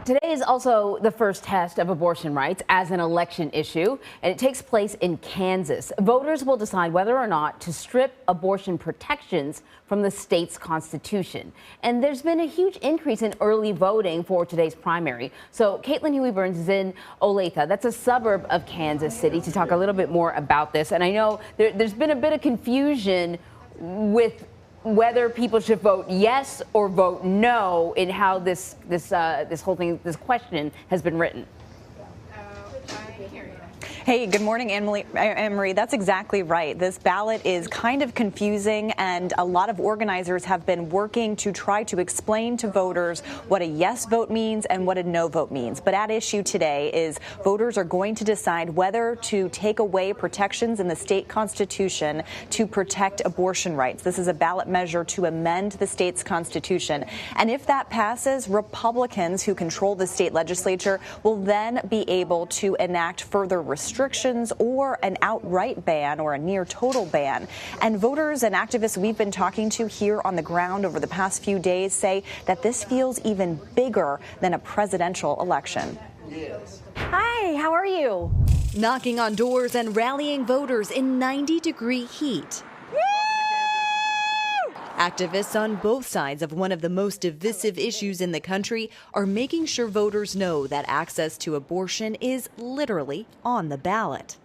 Today is also the first test of abortion rights as an election issue, and it takes place in Kansas. Voters will decide whether or not to strip abortion protections from the state's constitution. And there's been a huge increase in early voting for today's primary. So Caitlin Huey-Burns is in Olathe. That's a suburb of Kansas City, to talk a little bit more about this. And I know there's been a bit of confusion with whether people should vote yes or vote no in how this whole thing, this question has been written. Hey, good morning, Anne-Marie. That's exactly right. This ballot is kind of confusing, and a lot of organizers have been working to try to explain to voters what a yes vote means and what a no vote means. But at issue today is voters are going to decide whether to take away protections in the state constitution to protect abortion rights. This is a ballot measure to amend the state's constitution. And if that passes, Republicans who control the state legislature will then be able to enact further restrictions or an outright ban or a near total ban. And voters and activists we've been talking to here on the ground over the past few days say that this feels even bigger than a presidential election. Hi, how are you? Knocking on doors and rallying voters in 90-degree heat. Activists on both sides of one of the most divisive issues in the country are making sure voters know that access to abortion is literally on the ballot.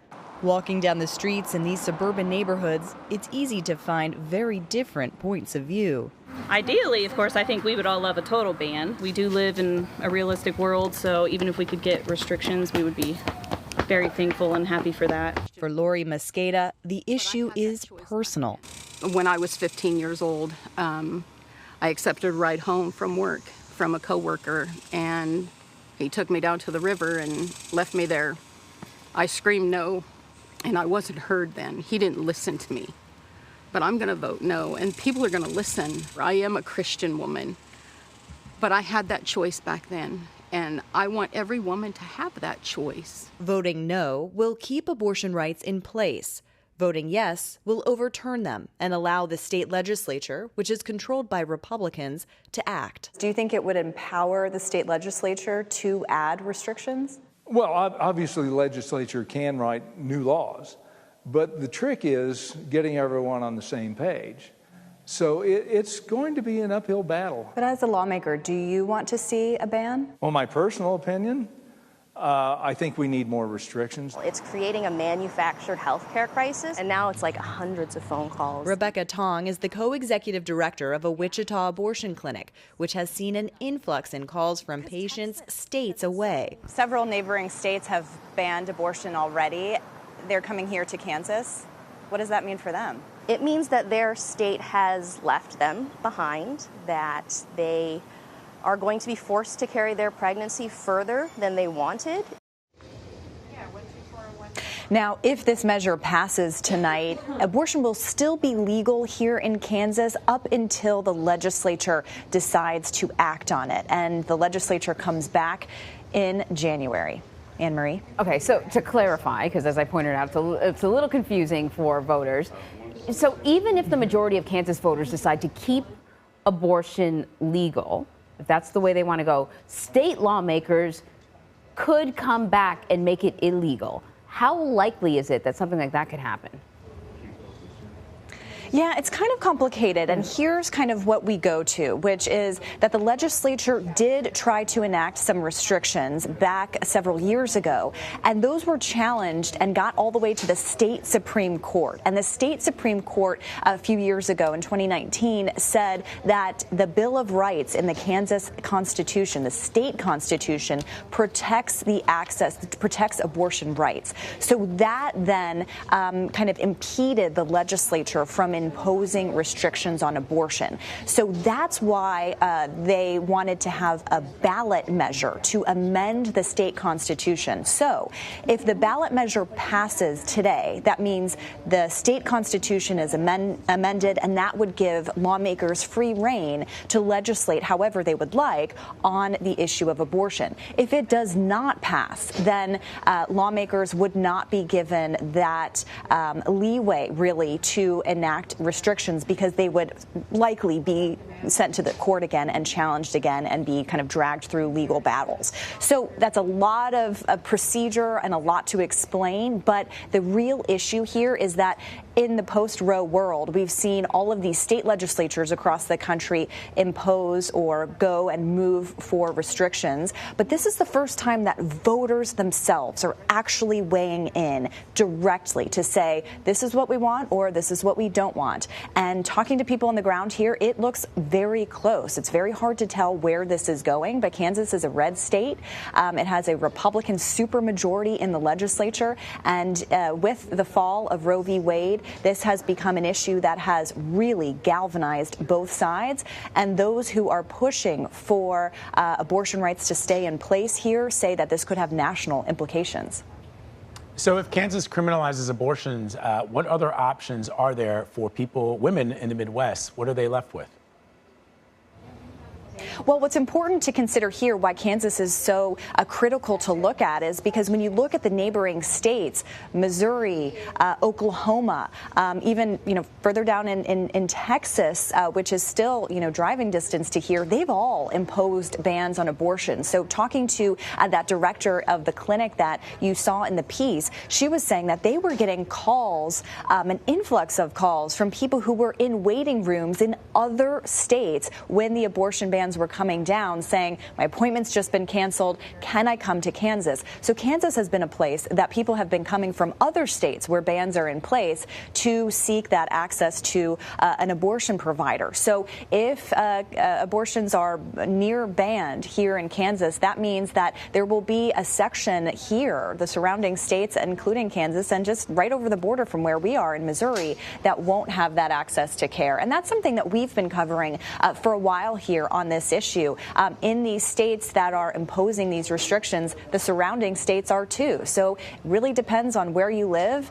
Walking down the streets in these suburban neighborhoods, it's easy to find very different points of view. Ideally, of course, I think we would all love a total ban. We do live in a realistic world, so even if we could get restrictions, we would be very thankful and happy for that. For Lori Mosqueda, the issue is personal. When I was 15 years old, I accepted a ride home from work from a coworker, and he took me down to the river and left me there. I screamed no, and I wasn't heard then. He didn't listen to me. But I'm going to vote no, and people are going to listen. I am a Christian woman, but I had that choice back then, and I want every woman to have that choice. Voting no will keep abortion rights in place. Voting yes will overturn them and allow the state legislature, which is controlled by Republicans, to act. Do you think it would empower the state legislature to add restrictions? Well, obviously the legislature can write new laws, but the trick is getting everyone on the same page. So it's going to be an uphill battle. But as a lawmaker, do you want to see a ban? Well, my personal opinion, I think we need more restrictions. It's creating a manufactured healthcare crisis, and now it's like hundreds of phone calls. Rebecca Tong is the co-executive director of a Wichita abortion clinic, which has seen an influx in calls from patients states away. Several neighboring states have banned abortion already. They're coming here to Kansas. What does that mean for them? It means that their state has left them behind, that they are going to be forced to carry their pregnancy further than they wanted. Now, if this measure passes tonight, abortion will still be legal here in Kansas up until the legislature decides to act on it. And the legislature comes back in January. Anne-Marie? Okay, so to clarify, because as I pointed out, it's a little confusing for voters. So even if the majority of Kansas voters decide to keep abortion legal, if that's the way they want to go, state lawmakers could come back and make it illegal. How likely is it that something like that could happen? Yeah, it's kind of complicated, and here's kind of what we go to, which is that the legislature did try to enact some restrictions back several years ago, and those were challenged and got all the way to the state Supreme Court. And the state Supreme Court a few years ago in 2019 said that the Bill of Rights in the Kansas Constitution, the state constitution, protects abortion rights. So that then kind of impeded the legislature from imposing restrictions on abortion. So that's why they wanted to have a ballot measure to amend the state constitution. So if the ballot measure passes today, that means the state constitution is amended, and that would give lawmakers free rein to legislate however they would like on the issue of abortion. If it does not pass, then lawmakers would not be given that leeway, really, to enact enact restrictions because they would likely be sent to the court again and challenged again and be kind of dragged through legal battles. So that's a lot of procedure and a lot to explain. But the real issue here is that in the post-Roe world, we've seen all of these state legislatures across the country impose or go and move for restrictions. But this is the first time that voters themselves are actually weighing in directly to say, this is what we want or this is what we don't want. And talking to people on the ground here, it looks very close. It's very hard to tell where this is going, but Kansas is a red state. It has a Republican supermajority in the legislature. And with the fall of Roe v. Wade, this has become an issue that has really galvanized both sides. And those who are pushing for abortion rights to stay in place here say that this could have national implications. So if Kansas criminalizes abortions, what other options are there for women in the Midwest? What are they left with? Well, what's important to consider here, why Kansas is so critical to look at, is because when you look at the neighboring states, Missouri, Oklahoma, even further down in Texas, which is still driving distance to here, they've all imposed bans on abortion. So talking to that director of the clinic that you saw in the piece, she was saying that they were getting calls, an influx of calls from people who were in waiting rooms in other states when the abortion bans were coming down, saying, my appointment's just been canceled. Can I come to Kansas? So Kansas has been a place that people have been coming from other states where bans are in place to seek that access to an abortion provider. So if abortions are near banned here in Kansas, that means that there will be a section here, the surrounding states, including Kansas, and just right over the border from where we are in Missouri, that won't have that access to care. And that's something that we've been covering for a while here on this issue. In these states that are imposing these restrictions, the surrounding states are too. So it really depends on where you live,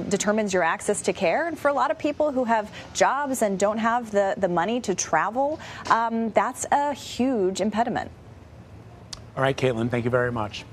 determines your access to care. And for a lot of people who have jobs and don't have the money to travel, that's a huge impediment. All right, Caitlin, thank you very much.